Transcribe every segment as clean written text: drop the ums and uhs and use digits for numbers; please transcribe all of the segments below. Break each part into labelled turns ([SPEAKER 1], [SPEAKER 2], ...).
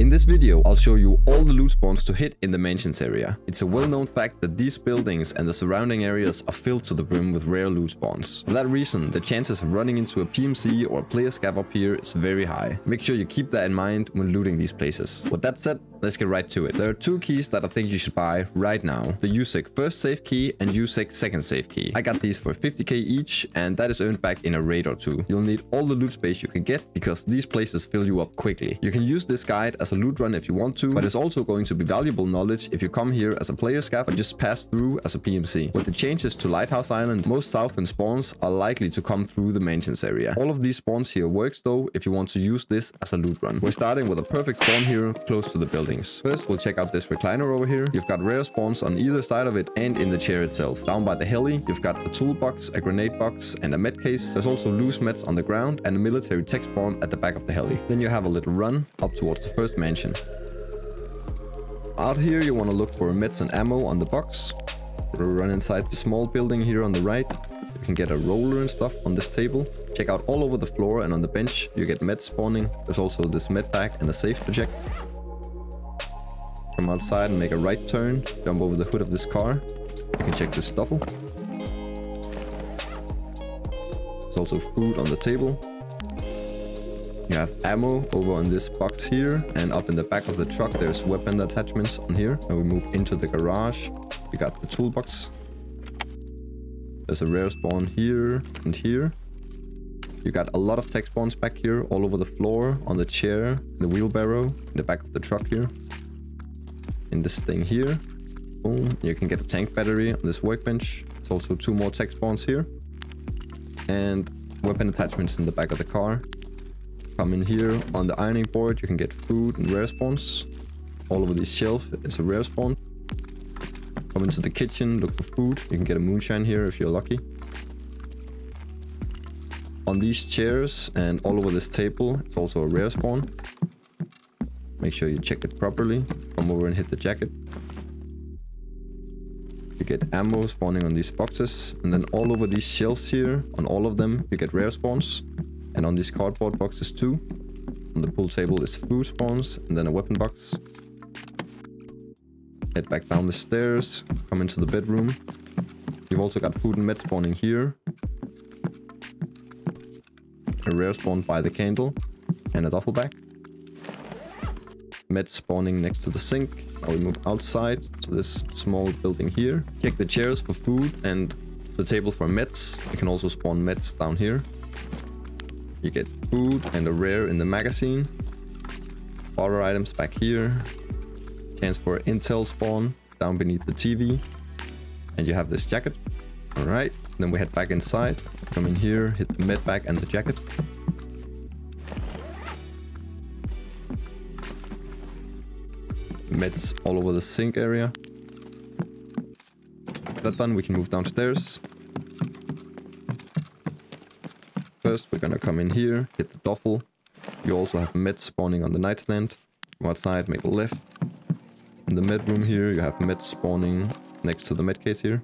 [SPEAKER 1] In this video, I'll show you all the loot spawns to hit in the mansions area. It's a well-known fact that these buildings and the surrounding areas are filled to the brim with rare loot spawns. For that reason, the chances of running into a PMC or a player scav up here is very high. Make sure you keep that in mind when looting these places. With that said, let's get right to it. There are two keys that I think you should buy right now. The USEC first save key and USEC second save key. I got these for 50k each, and that is earned back in a raid or two. You'll need all the loot space you can get because these places fill you up quickly. You can use this guide as a loot run if you want to, but it's also going to be valuable knowledge if you come here as a player scav or just pass through as a PMC. With the changes to Lighthouse Island, most southern spawns are likely to come through the mansions area. All of these spawns here works though if you want to use this as a loot run. We're starting with a perfect spawn here close to the buildings. First, we'll check out this recliner over here. You've got rare spawns on either side of it and in the chair itself. Down by the heli, you've got a toolbox, a grenade box, and a med case. There's also loose meds on the ground and a military tech spawn at the back of the heli. Then you have a little run up towards the first mansion. Out here, you want to look for meds and ammo on the box. We'll run inside the small building here on the right. You can get a roller and stuff on this table. Check out all over the floor and on the bench, you get meds spawning. There's also this med pack and a safe project. Come outside and make a right turn. Jump over the hood of this car. You can check this duffel. There's also food on the table. You have ammo over on this box here, and up in the back of the truck there's weapon attachments on here. And we move into the garage. We got the toolbox. There's a rare spawn here and here. You got a lot of tech spawns back here, all over the floor, on the chair, the wheelbarrow, in the back of the truck here. In this thing here. Boom. You can get a tank battery on this workbench. There's also two more tech spawns here. And weapon attachments in the back of the car. Come in here on the ironing board, you can get food and rare spawns. All over this shelf is a rare spawn. Come into the kitchen, look for food. You can get a moonshine here if you're lucky. On these chairs and all over this table, it's also a rare spawn. Make sure you check it properly. Come over and hit the jacket. You get ammo spawning on these boxes. And then all over these shelves here, on all of them, you get rare spawns. And on these cardboard boxes too. On the pool table is food spawns and then a weapon box. Head back down the stairs, come into the bedroom. You've also got food and med spawning here. A rare spawn by the candle and a duffel bag. Med spawning next to the sink. Now we move outside to this small building here. Check the chairs for food and the table for meds. You can also spawn meds down here. You get food and a rare in the magazine. Other items back here. Chance for intel spawn down beneath the TV. And you have this jacket. Alright, then we head back inside. Come in here, hit the med bag and the jacket. Meds all over the sink area. That done, we can move downstairs. First, we're gonna come in here, hit the duffel. You also have meds spawning on the nightstand. Come outside, make a left. In the med room here, you have meds spawning next to the med case here.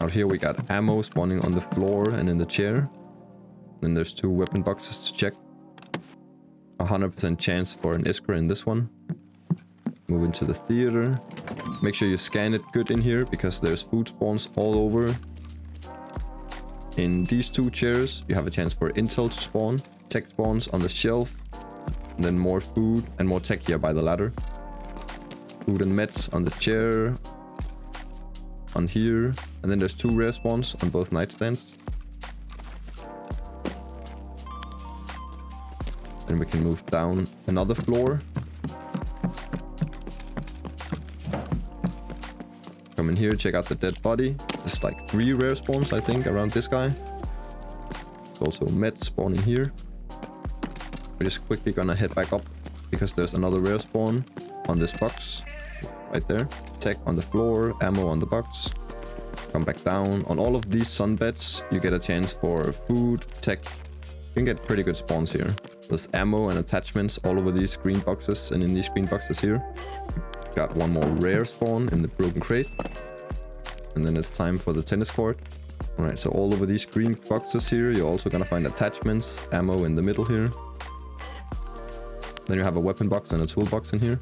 [SPEAKER 1] Out here, we got ammo spawning on the floor and in the chair. Then there's two weapon boxes to check. 100% chance for an Iskra in this one. Move into the theater. Make sure you scan it good in here because there's food spawns all over. In these two chairs, you have a chance for intel to spawn. Tech spawns on the shelf. And then more food and more tech here by the ladder. Food and meds on the chair. On here. And then there's two rare spawns on both nightstands. Then we can move down another floor. Come in here, check out the dead body. There's like 3 rare spawns, I think, around this guy. There's also med spawning here. We're just quickly gonna head back up because there's another rare spawn on this box. Right there. Tech on the floor, ammo on the box. Come back down. On all of these sunbeds, you get a chance for food, tech. You can get pretty good spawns here. There's ammo and attachments all over these green boxes and in these green boxes here. Got one more rare spawn in the broken crate. And then it's time for the tennis court. Alright, so all over these green boxes here, you're also gonna find attachments, ammo in the middle here. Then you have a weapon box and a toolbox in here.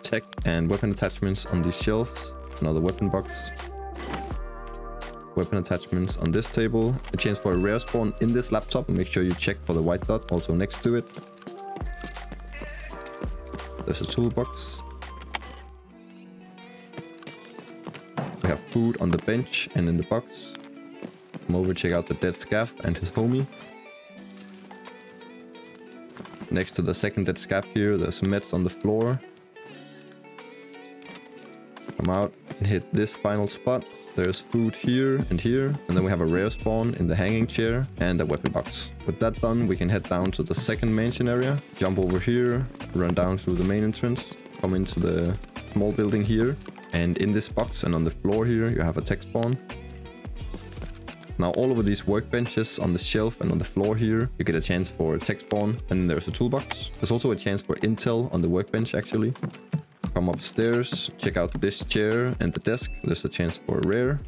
[SPEAKER 1] Tech and weapon attachments on these shelves. Another weapon box. Weapon attachments on this table. A chance for a rare spawn in this laptop. Make sure you check for the white dot also next to it. There's a toolbox. We have food on the bench and in the box. Come over, check out the dead scav and his homie. Next to the second dead scav here, there's meds on the floor. Come out and hit this final spot. There's food here, and then we have a rare spawn in the hanging chair and a weapon box. With that done, we can head down to the second mansion area, jump over here, run down through the main entrance, come into the small building here, and in this box and on the floor here, you have a tech spawn. Now all over these workbenches on the shelf and on the floor here, you get a chance for a tech spawn, and then there's a toolbox. There's also a chance for intel on the workbench actually. Come upstairs, check out this chair and the desk. There's a chance for a rare.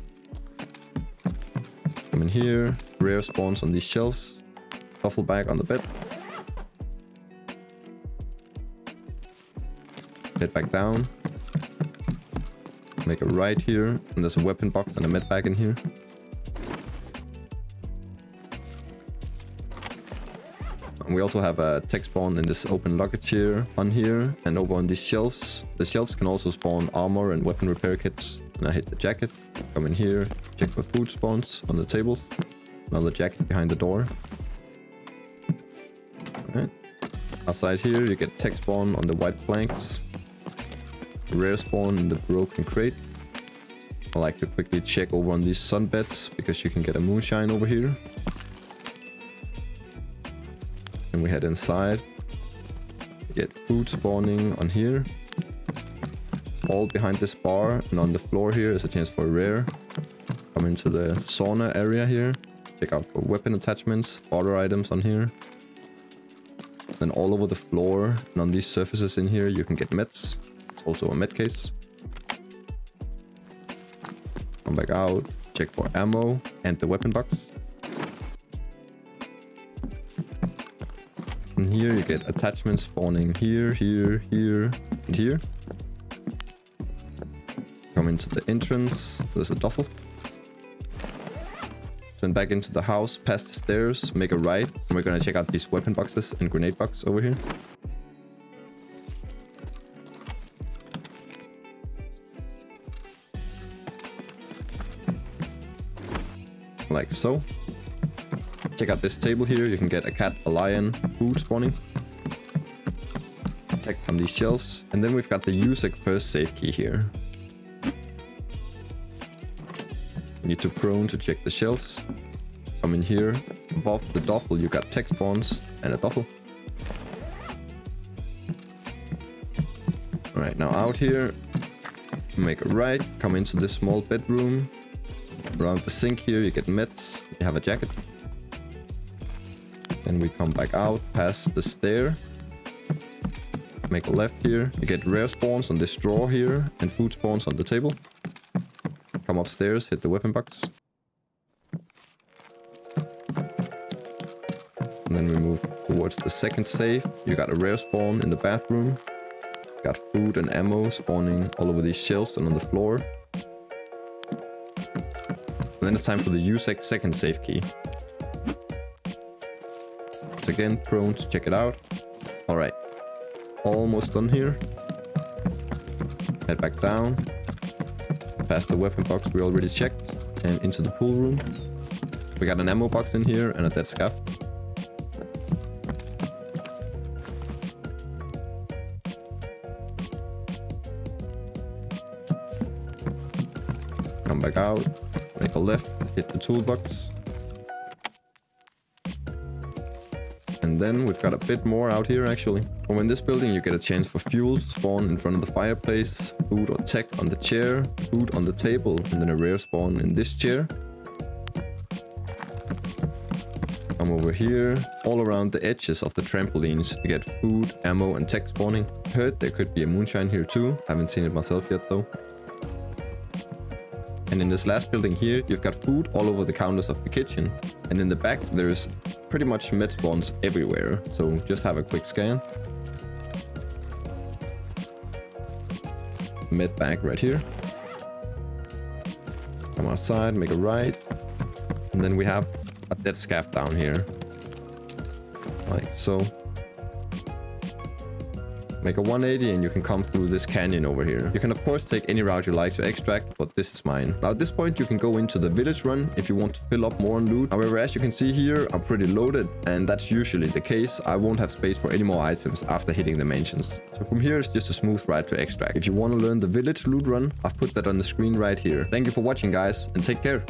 [SPEAKER 1] Come in here, rare spawns on these shelves. Duffel bag on the bed. Head back down. Make a right here, and there's a weapon box and a med bag in here. And we also have a tech spawn in this open luggage here, on here, and over on these shelves. The shelves can also spawn armor and weapon repair kits. And I hit the jacket, come in here, check for food spawns on the tables. Another jacket behind the door. Alright. Outside here you get tech spawn on the white planks. Rare spawn in the broken crate. I like to quickly check over on these sunbeds because you can get a moonshine over here. And we head inside. Get food spawning on here. All behind this bar, and on the floor here is a chance for a rare. Come into the sauna area here. Check out for weapon attachments, other items on here. Then all over the floor and on these surfaces in here you can get meds. It's also a med case. Come back out, check for ammo and the weapon box. And here you get attachments spawning here, here, here, and here. Come into the entrance, there's a duffel. Turn back into the house, past the stairs, make a right, and we're gonna check out these weapon boxes and grenade box over here. Like so. Check out this table here, you can get a cat, a lion, food spawning. Tech from these shelves. And then we've got the USEC first save key here. You need to prone to check the shelves. Come in here. Above the duffel you got tech spawns and a duffel. Alright, now out here. Make a right, come into this small bedroom. Around the sink here you get meds, you have a jacket. Then we come back out past the stair. Make a left here. You get rare spawns on this drawer here and food spawns on the table. Come upstairs, hit the weapon box. And then we move towards the second safe. You got a rare spawn in the bathroom. Got food and ammo spawning all over these shelves and on the floor. And then it's time for the USEC second safe key. It's again prone to check it out. Alright. Almost done here. Head back down. Past the weapon box we already checked. And into the pool room. We got an ammo box in here and a dead scav. Come back out. Make a left. Hit the toolbox. And then we've got a bit more out here actually. Over in this building you get a chance for fuel to spawn in front of the fireplace, food or tech on the chair, food on the table, and then a rare spawn in this chair. Come over here. All around the edges of the trampolines you get food, ammo, and tech spawning. Heard there could be a moonshine here too. Haven't seen it myself yet though. And in this last building here, you've got food all over the counters of the kitchen. And in the back, there's pretty much med spawns everywhere. So just have a quick scan. Med bag right here. Come outside, make a right. And then we have a dead scav down here. Like so. Make a 180 and you can come through this canyon over here. You can of course take any route you like to extract, but this is mine. Now at this point you can go into the village run if you want to fill up more on loot. However, as you can see here, I'm pretty loaded, and that's usually the case. I won't have space for any more items after hitting the mansions. So from here it's just a smooth ride to extract. If you want to learn the village loot run, I've put that on the screen right here. Thank you for watching guys, and take care.